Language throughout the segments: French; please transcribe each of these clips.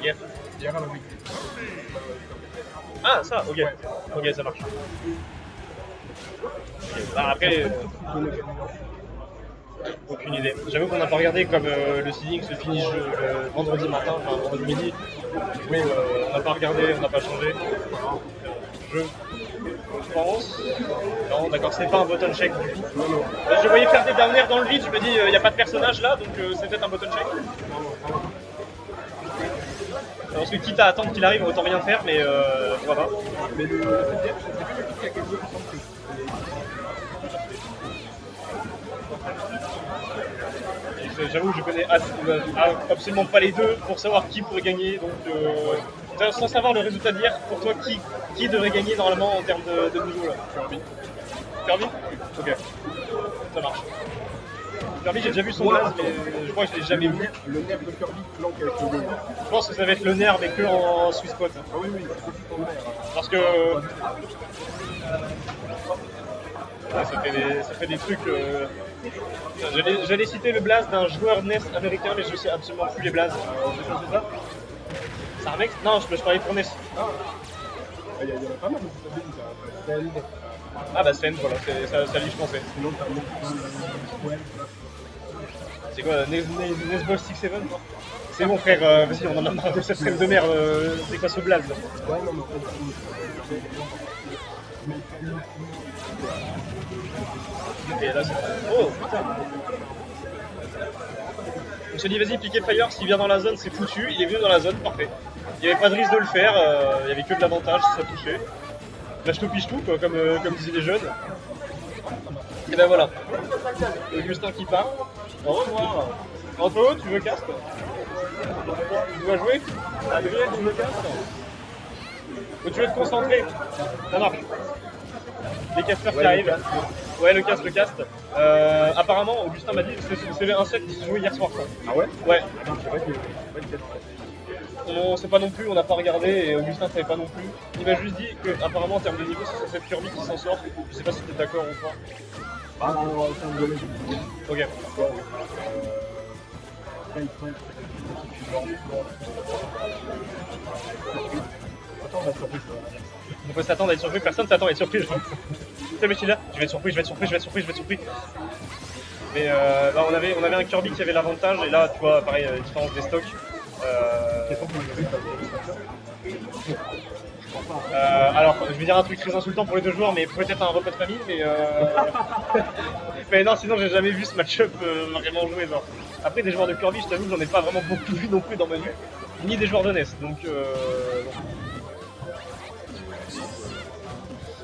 Hier. Hier à la week. Ah, ça, ok. Ok, ça marche. Bah, après, aucune idée. J'avoue qu'on n'a pas regardé comme le seeding se finit le vendredi matin, enfin vendredi midi. Oui, on n'a pas regardé, on n'a pas changé. Je pense. Non, d'accord, c'est pas un button check du coup. Je voyais faire des dernières dans le vide, je me dis, il n'y a pas de personnage là, donc c'est peut-être un button check. Parce que quitte à attendre qu'il arrive, autant rien faire, mais voilà. Mais le CDF, je sais plus qui a gagné, il me semble que J'avoue, je connais absolument pas les deux pour savoir qui pourrait gagner. Donc, sans savoir le résultat d'hier, pour toi, qui devrait gagner normalement en termes de niveau là? Kirby. Kirby? Ok, ça marche. Kirby, j'ai déjà vu son blaze, mais je crois que je l'ai jamais vu. Le nerf de Kirby planque avec le dos. Je pense que ça va être le nerf, mais que en sweet spot. Ah oui, oui, c'est tout ton nerf. Parce que ouais, ça fait des trucs. J'allais citer le blaze d'un joueur NES américain, mais je sais absolument plus les blazes. C'est ça? C'est un mec? Non, je parlais pour NES. Il y en a pas mal aux États-Unis, ça. Send. Ah bah Sven, voilà, ça lui je pensais. Sinon, t'as ouais. C'est quoi, Nesball 6-7 quoi? C'est bon frère, vas-y, on en a marre de cette trêve de merde, c'est quoi ce blaze là? Ouais, non, mais en fait, Et là, oh putain! On se dit vas-y, piquez Fire, s'il vient dans la zone c'est foutu, il est venu dans la zone, parfait. Il n'y avait pas de risque de le faire, il n'y avait que de l'avantage si ça touchait. Lâche tout piche tout quoi, comme disaient les jeunes. Et ben voilà, Augustin qui part. Au revoir. Anto, tu veux cast? Tu vas jouer? Adrien, tu veux cast? Ou tu veux te concentrer? Ça marche. Les casteurs qui arrivent. Ouais, le cast. Apparemment, Augustin m'a dit que c'est un set qui se jouait hier soir. Ça. Ah ouais? Ouais. Non, c'est vrai que On sait pas non plus, on n'a pas regardé et Augustin savait pas non plus. Il m'a juste dit qu'apparemment en termes de niveau, c'est cette Kirby qui s'en sort. Je sais pas si t'es d'accord ou pas. ah, non, c'est un dommage. Ok. Attends, on va surprise. On peut s'attendre à être surpris, personne s'attend à être surpris. C'est mec là, je vais être surpris. Mais là, on avait un Kirby qui avait l'avantage et là, tu vois, pareil, différence des stocks. Alors, je vais dire un truc très insultant pour les deux joueurs, mais peut-être un repas de famille, mais non, sinon j'ai jamais vu ce match-up vraiment joué. Genre. Après, des joueurs de Kirby, je t'avoue, j'en ai pas vraiment beaucoup vu non plus dans ma vie, ni des joueurs de NES, donc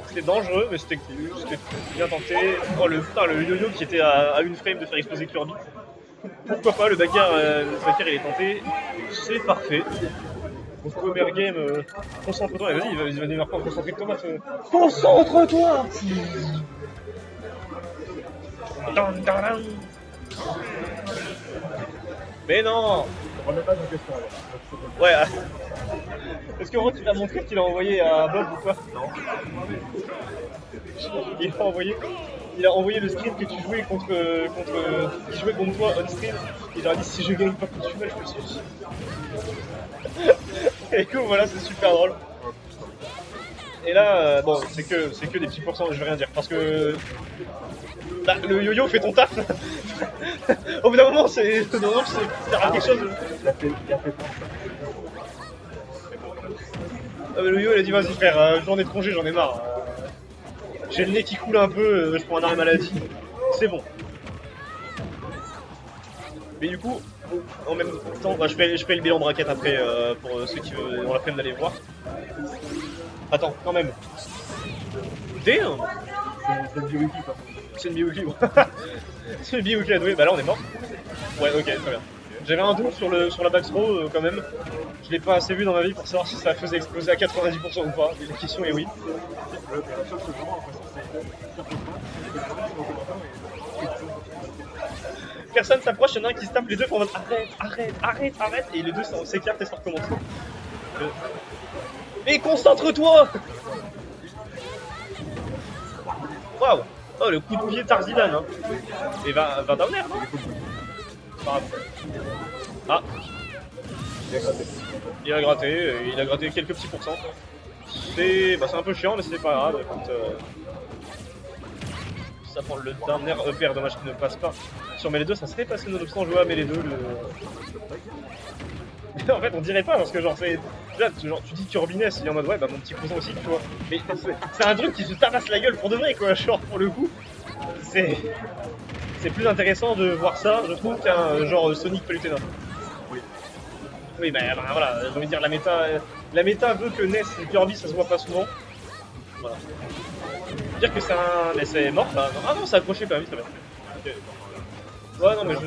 c'était dangereux, mais c'était bien tenté. Oh le yo-yo qui était à une frame de faire exploser Kirby. Pourquoi pas, le backer il est tenté, c'est parfait. Premier game, concentre-toi, vas-y, il va venir pas concentrer que Thomas. Concentre-toi! Mais non! On remet pas de question alors. Ouais. Est-ce que Ron tu t'as montré qu'il a envoyé à Bob ou quoi? Non. Il a envoyé le stream que tu jouais qui jouait contre toi on stream. Il leur a dit si je gagne pas contre tu je me suis. Et du coup voilà, c'est super drôle. Et là, bon, c'est que des petits pourcents, je vais rien dire parce que bah, le yo-yo fait ton taf. Au bout d'un moment, c'est quelque chose. Le yo-yo il a dit vas-y frère, journée de congé, j'en ai marre. J'ai le nez qui coule un peu, je prends un arrêt maladie. C'est bon. Mais du coup, en même temps, bah, je fais le bilan de raquette après pour ceux qui ont la peine d'aller voir. Attends, quand même. Damn! C'est une biwiki quoi. C'est une biwiki. C'est une biwiki à douer. Bah là on est mort. Ouais, ok, très bien. J'avais un doute sur la backthrow quand même. Je l'ai pas assez vu dans ma vie pour savoir si ça faisait exploser à 90% ou pas. Et la question est oui. Personne s'approche, il y en a un qui se tape, les deux font en mode arrête, et les deux s'écartent et ça recommence. Mais concentre-toi! Waouh! Oh, le coup de pied Tarzidane, hein! Et va down air, non? Ah! Il a gratté quelques petits pourcents. C'est un peu chiant, mais c'est pas grave. Quand, ça prend le dernier EPR, dommage qu'il ne passe pas. Sur Melee 2, ça serait passé nonobstant jouer à Melee 2. En fait, on dirait pas parce que genre c'est. Là, genre, tu dis Turbiness, il est en mode ouais, bah mon petit cousin aussi, tu vois. Mais c'est un truc qui se tabasse la gueule pour de vrai, quoi. Genre, pour le coup, c'est plus intéressant de voir ça, je trouve, qu'un genre Sonic Palutena. Oui, bah voilà, j'ai envie de dire, la méta veut que Ness et Kirby ça se voit pas souvent. Voilà. Dire que c'est un. Mais c'est mort là. Ah non, ça a accroché quand même, ça va. Okay. Ouais, non, mais je.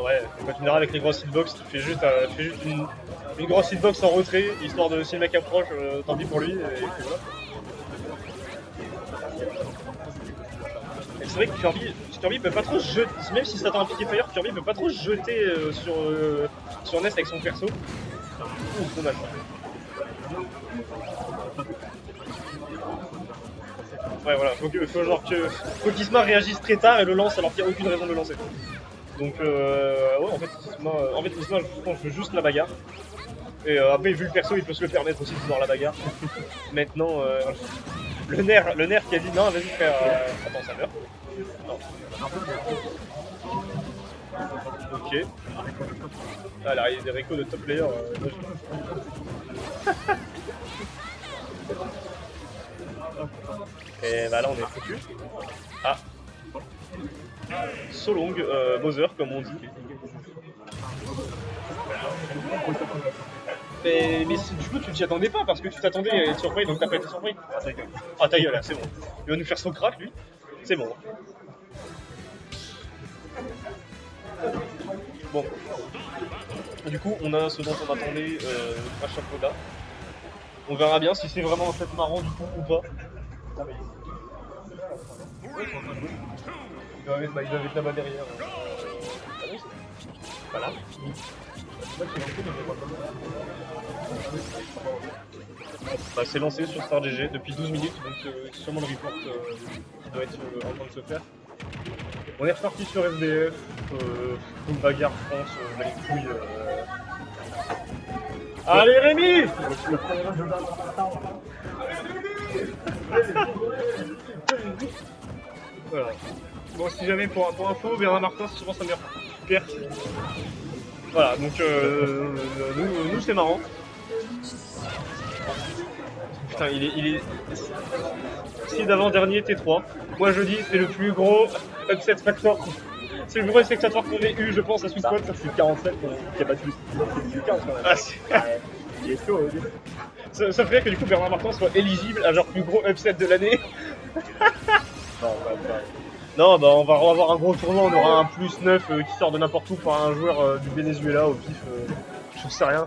Ouais, quand tu me diras avec les grosses hitbox, tu fais juste une grosse hitbox en retrait, histoire de si le mec approche, tant pis pour lui, et voilà. Et c'est vrai que Kirby peut pas trop se jeter, même si ça t'attend un piqué fire, Kirby peut pas trop se jeter sur Ness avec son perso. Ouh, dommage. Ouais, voilà, faut qu'Isma réagisse très tard et le lance alors qu'il n'y a aucune raison de le lancer. Donc, ouais, en fait, Isma, je pense que je veux juste la bagarre. Et après, vu le perso, il peut se le permettre aussi de vouloir la bagarre. Maintenant, le nerf qui a dit non, vas-y frère, attends, ça meurt. Non. Ok. Ah, là, il y a des récos de top player. Et bah là, on est foutu. Ah. Solong, Bowser, comme on dit. Mais du coup, tu t'y attendais pas parce que tu t'attendais à être surpris, donc t'as pas été surpris. Ah, ta gueule, là, c'est bon. Il va nous faire son crack, lui. C'est bon. Bon. Du coup, on a ce dont on attendait à Chapeauda. On verra bien si c'est vraiment un set marrant du coup ou pas. Il va mettre là-bas derrière. Voilà. Bah, c'est lancé sur Star GG depuis 12 minutes, donc c'est sûrement le report qui doit être en train de se faire. On est reparti sur SDF, une bagarre France, les couilles. Allez Rémi! Voilà. Bon, si jamais pour info, Bernard Martin c'est souvent sa meilleure perf. Voilà, donc nous c'est marrant. Putain, il est si d'avant-dernier T3. Moi je dis c'est le plus gros upset factor. C'est le plus gros upset factor qu'on ait eu, je pense, à Sweet Spot. Ça c'est 47, il n'y a pas de plus. C'est 15 quand même. Il est chaud, ça ferait que du coup Bernard Martin soit éligible à genre plus gros upset de l'année. Non, bah on va avoir un gros tournoi, on aura un plus 9 qui sort de n'importe où par un joueur du Venezuela au pif. Je sais rien.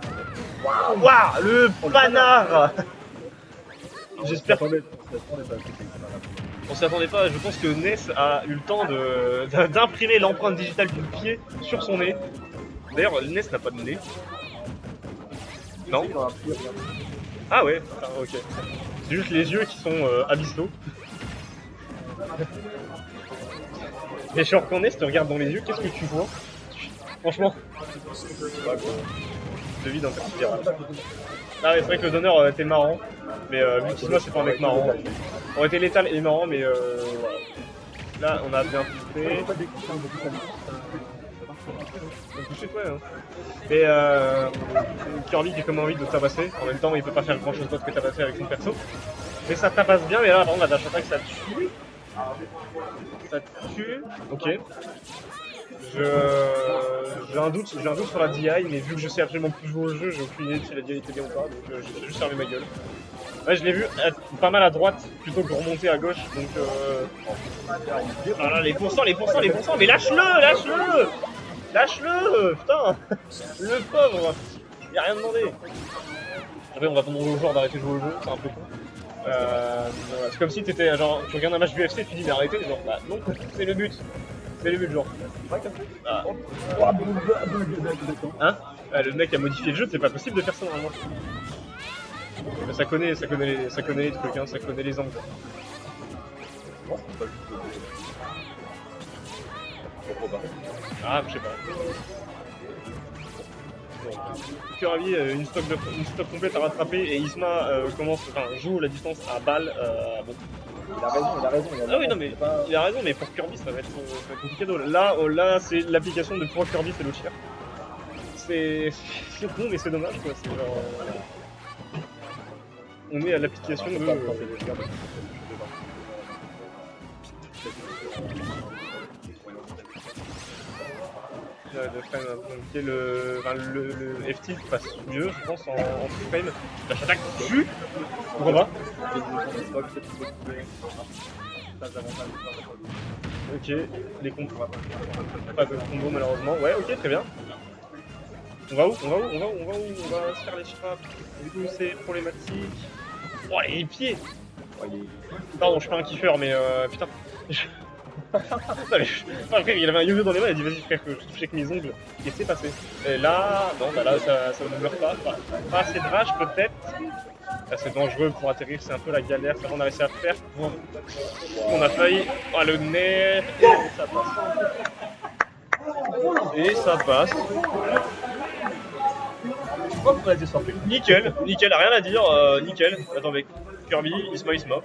Waouh, le panard. J'espère qu'on on s'y attendait pas, je pense que Ness a eu le temps d'imprimer l'empreinte digitale du pied sur son nez. D'ailleurs, Ness n'a pas de nez. Non. Ah ouais, ok. C'est juste les yeux qui sont abyssaux. Mais genre quand Ness te regarde dans les yeux, qu'est-ce que tu vois? Franchement. De vide intersidéral. Ah ouais, c'est vrai que le donneur était marrant, mais vu qu'Isma c'est pas un mec marrant. On aurait été létal et marrant, mais voilà. Là on a bien fait. Mais Kirby qui a comme envie de tabasser, en même temps il peut pas faire grand chose d'autre que tabasser avec son perso. Mais ça tabasse bien, mais là par contre la dash attack ça tue. Ça tue. Ok. J'ai un doute sur la DI, mais vu que je sais absolument plus jouer au jeu, j'ai aucune idée de si la DI était bien ou pas, donc j'ai juste fermé ma gueule. Ouais, je l'ai vu pas mal à droite plutôt que remonter à gauche, donc voilà, les pourcents, mais lâche-le, putain, le pauvre, il a rien demandé. Après, on va demander aux joueurs d'arrêter de jouer au jeu, c'est un peu con. C'est comme si t'étais genre, tu regardes un match du UFC et tu dis mais arrêtez, genre bah non, c'est le but. C'est le but genre. Ah. Hein? Le mec a modifié le jeu, c'est pas possible de faire ça normalement. Ça connaît les trucs, hein, ça connaît les angles. Non, c'est pas juste. Pourquoi pas? Ah, je sais pas. Bon. Kirby, une stock complète à rattraper et Isma joue la distance à balle. Bon. Il a raison. Ah oui, non, mais il a raison, mais pour Kirby, ça va être compliqué. Là, c'est l'application de pour Kirby, c'est le tir. C'est con, mais c'est dommage, quoi. C'est genre. On est à l'application de. Le F-tilt passe mieux, je pense, en free frame. La attaque dessus. Pourquoi pas? Ok, les combos. Pas de combo malheureusement. Ouais, ok, très bien. On va où? On va se faire les frappes. Du coup, c'est problématique. Oh, les pieds! Pardon, je suis pas un kiffeur, mais putain. Après, il avait un yo-yo dans les mains, il a dit vas-y frère, que je touche avec mes ongles, et c'est passé. Et là, non, bah là ça ne meurt pas. Pas assez de rage peut-être. Là c'est dangereux pour atterrir, c'est un peu la galère, ça on a réussi à faire. On a failli. Oh le nerf, et ça passe. Et ça passe. Nickel, rien à dire, nickel. Attendez, Kirby, Isma.